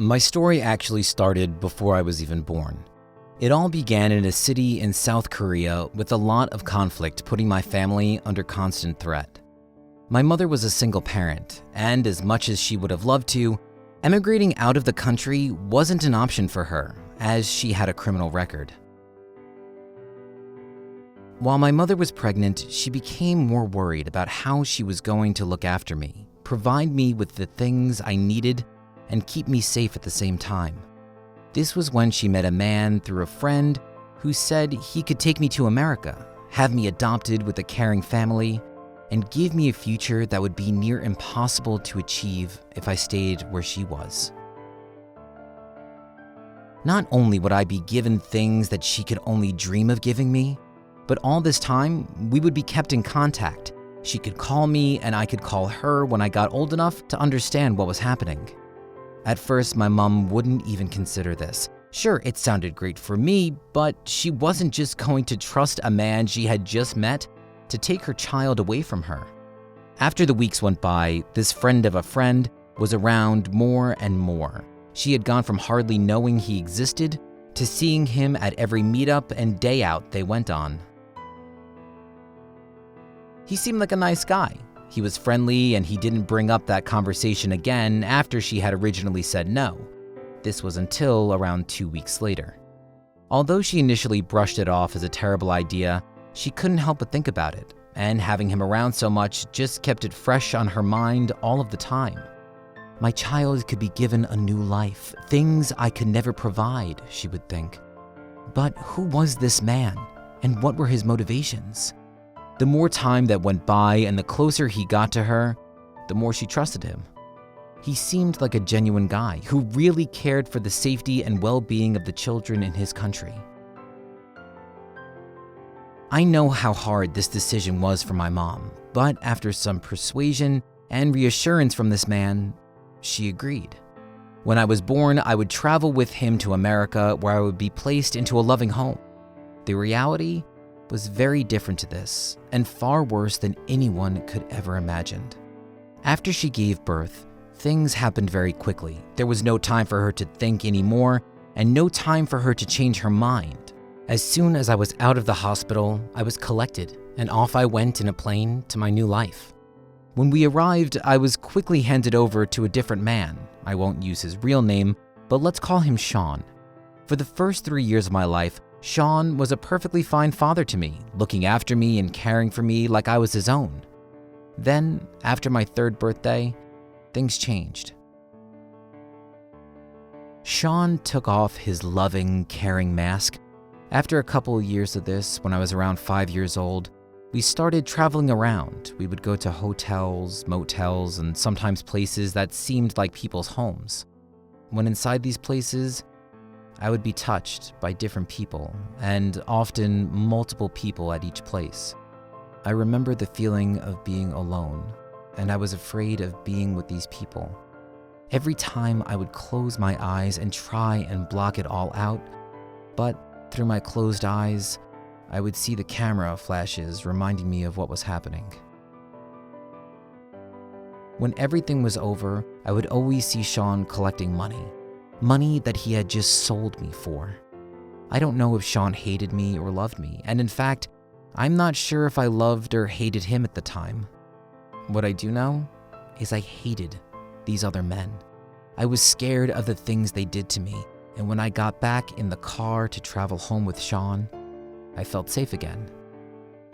My story actually started before I was even born. It all began in a city in South Korea with a lot of conflict putting my family under constant threat. My mother was a single parent, and as much as she would have loved to, emigrating out of the country wasn't an option for her, as she had a criminal record. While my mother was pregnant, she became more worried about how she was going to look after me, provide me with the things I needed, and keep me safe at the same time. This was when she met a man through a friend who said he could take me to America, have me adopted with a caring family, and give me a future that would be near impossible to achieve if I stayed where she was. Not only would I be given things that she could only dream of giving me, but all this time, we would be kept in contact. She could call me and I could call her when I got old enough to understand what was happening. At first, my mom wouldn't even consider this. Sure, it sounded great for me, but she wasn't just going to trust a man she had just met to take her child away from her. After the weeks went by, this friend of a friend was around more and more. She had gone from hardly knowing he existed to seeing him at every meetup and day out they went on. He seemed like a nice guy. He was friendly and he didn't bring up that conversation again after she had originally said no. This was until around 2 weeks later. Although she initially brushed it off as a terrible idea, she couldn't help but think about it, and having him around so much just kept it fresh on her mind all of the time. My child could be given a new life, things I could never provide, she would think. But who was this man, and what were his motivations? The more time that went by and the closer he got to her, the more she trusted him. He seemed like a genuine guy who really cared for the safety and well-being of the children in his country. I know how hard this decision was for my mom, but after some persuasion and reassurance from this man, she agreed. When I was born, I would travel with him to America where I would be placed into a loving home. The reality was very different to this, and far worse than anyone could ever imagined. After she gave birth, things happened very quickly. There was no time for her to think anymore, and no time for her to change her mind. As soon as I was out of the hospital, I was collected, and off I went in a plane to my new life. When we arrived, I was quickly handed over to a different man. I won't use his real name, but let's call him Sean. For the first 3 years of my life, Sean was a perfectly fine father to me, looking after me and caring for me like I was his own. Then, after my 3rd birthday, things changed. Sean took off his loving, caring mask. After a couple of years of this, when I was around 5 years old, we started traveling around. We would go to hotels, motels, and sometimes places that seemed like people's homes. When inside these places, I would be touched by different people, and often multiple people at each place. I remember the feeling of being alone, and I was afraid of being with these people. Every time I would close my eyes and try and block it all out, but through my closed eyes, I would see the camera flashes reminding me of what was happening. When everything was over, I would always see Sean collecting money that he had just sold me for. I don't know if Sean hated me or loved me, and in fact, I'm not sure if I loved or hated him at the time. What I do know is I hated these other men. I was scared of the things they did to me, and when I got back in the car to travel home with Sean, I felt safe again.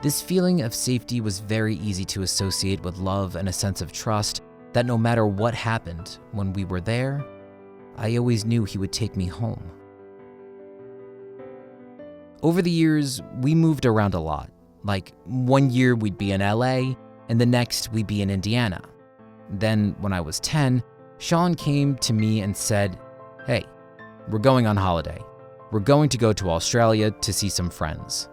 This feeling of safety was very easy to associate with love and a sense of trust that no matter what happened when we were there, I always knew he would take me home. Over the years, we moved around a lot. Like, 1 year we'd be in LA, and the next we'd be in Indiana. Then, when I was 10, Sean came to me and said, "Hey, we're going on holiday. We're going to go to Australia to see some friends."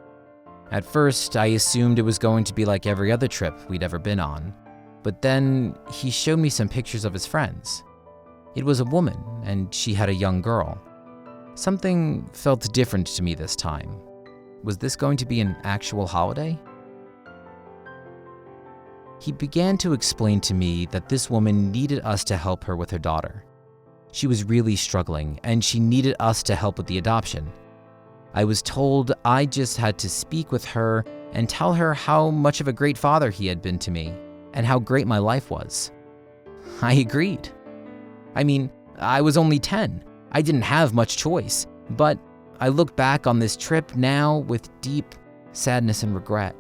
At first, I assumed it was going to be like every other trip we'd ever been on. But then, he showed me some pictures of his friends. It was a woman, and she had a young girl. Something felt different to me this time. Was this going to be an actual holiday? He began to explain to me that this woman needed us to help her with her daughter. She was really struggling, and she needed us to help with the adoption. I was told I just had to speak with her and tell her how much of a great father he had been to me, and how great my life was. I agreed. I mean, I was only 10. I didn't have much choice, but I look back on this trip now with deep sadness and regret.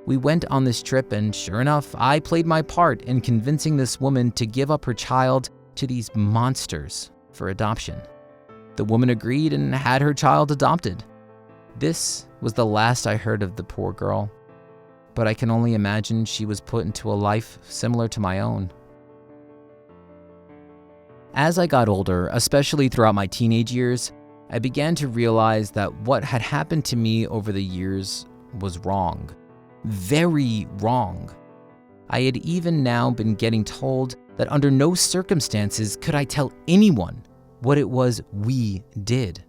We went on this trip, and sure enough, I played my part in convincing this woman to give up her child to these monsters for adoption. The woman agreed and had her child adopted. This was the last I heard of the poor girl, but I can only imagine she was put into a life similar to my own. As I got older, especially throughout my teenage years, I began to realize that what had happened to me over the years was wrong. Very wrong. I had even now been getting told that under no circumstances could I tell anyone what it was we did.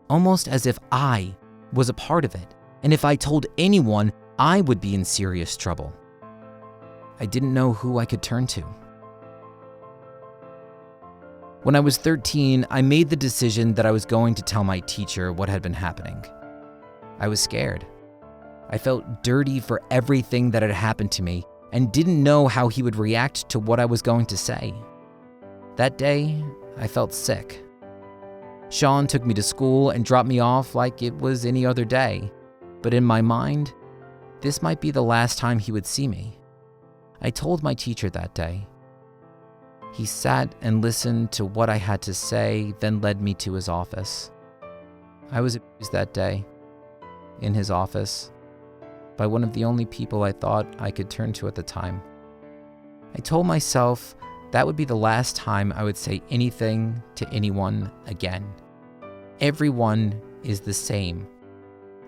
Almost as if I was a part of it, and if I told anyone, I would be in serious trouble. I didn't know who I could turn to. When I was 13, I made the decision that I was going to tell my teacher what had been happening. I was scared. I felt dirty for everything that had happened to me and didn't know how he would react to what I was going to say. That day, I felt sick. Sean took me to school and dropped me off like it was any other day, but in my mind, this might be the last time he would see me. I told my teacher that day. He sat and listened to what I had to say, then led me to his office. I was abused that day, in his office, by one of the only people I thought I could turn to at the time. I told myself that would be the last time I would say anything to anyone again. Everyone is the same.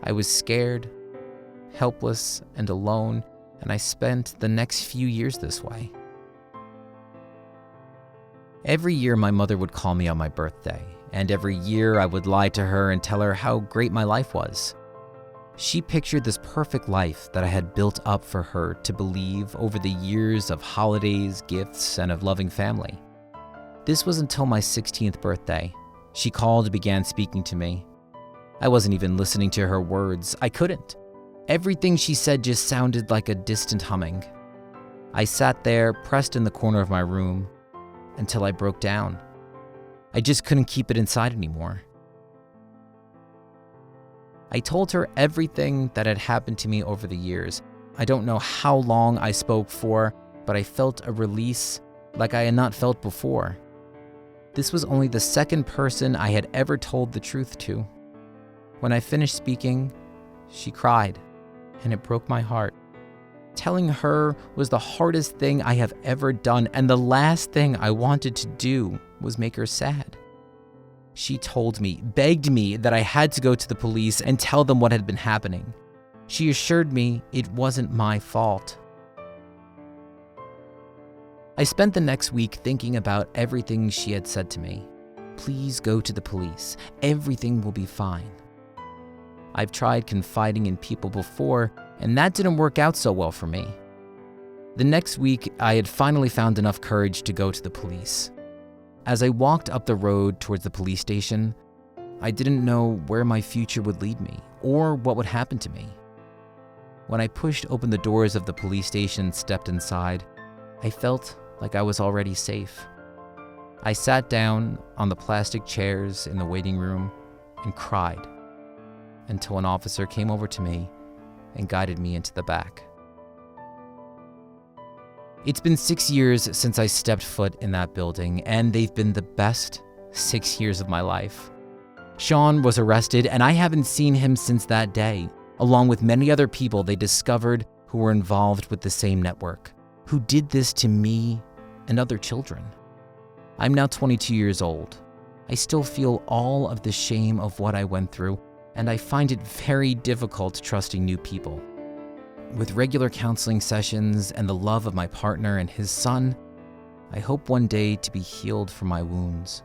I was scared, helpless, and alone, and I spent the next few years this way. Every year my mother would call me on my birthday, and every year I would lie to her and tell her how great my life was. She pictured this perfect life that I had built up for her to believe over the years of holidays, gifts, and of loving family. This was until my 16th birthday. She called and began speaking to me. I wasn't even listening to her words. I couldn't. Everything she said just sounded like a distant humming. I sat there, pressed in the corner of my room, until I broke down. I just couldn't keep it inside anymore. I told her everything that had happened to me over the years. I don't know how long I spoke for, but I felt a release like I had not felt before. This was only the second person I had ever told the truth to. When I finished speaking, she cried, and it broke my heart. Telling her was the hardest thing I have ever done, and the last thing I wanted to do was make her sad. She told me, begged me that I had to go to the police and tell them what had been happening. She assured me it wasn't my fault. I spent the next week thinking about everything she had said to me. Please go to the police. Everything will be fine. I've tried confiding in people before, and that didn't work out so well for me. The next week, I had finally found enough courage to go to the police. As I walked up the road towards the police station, I didn't know where my future would lead me or what would happen to me. When I pushed open the doors of the police station and stepped inside, I felt like I was already safe. I sat down on the plastic chairs in the waiting room and cried until an officer came over to me and guided me into the back. It's been 6 years since I stepped foot in that building, and they've been the best 6 years of my life. Sean was arrested, and I haven't seen him since that day, along with many other people they discovered who were involved with the same network, who did this to me and other children. I'm now 22 years old. I still feel all of the shame of what I went through, and I find it very difficult trusting new people. With regular counseling sessions and the love of my partner and his son, I hope one day to be healed from my wounds.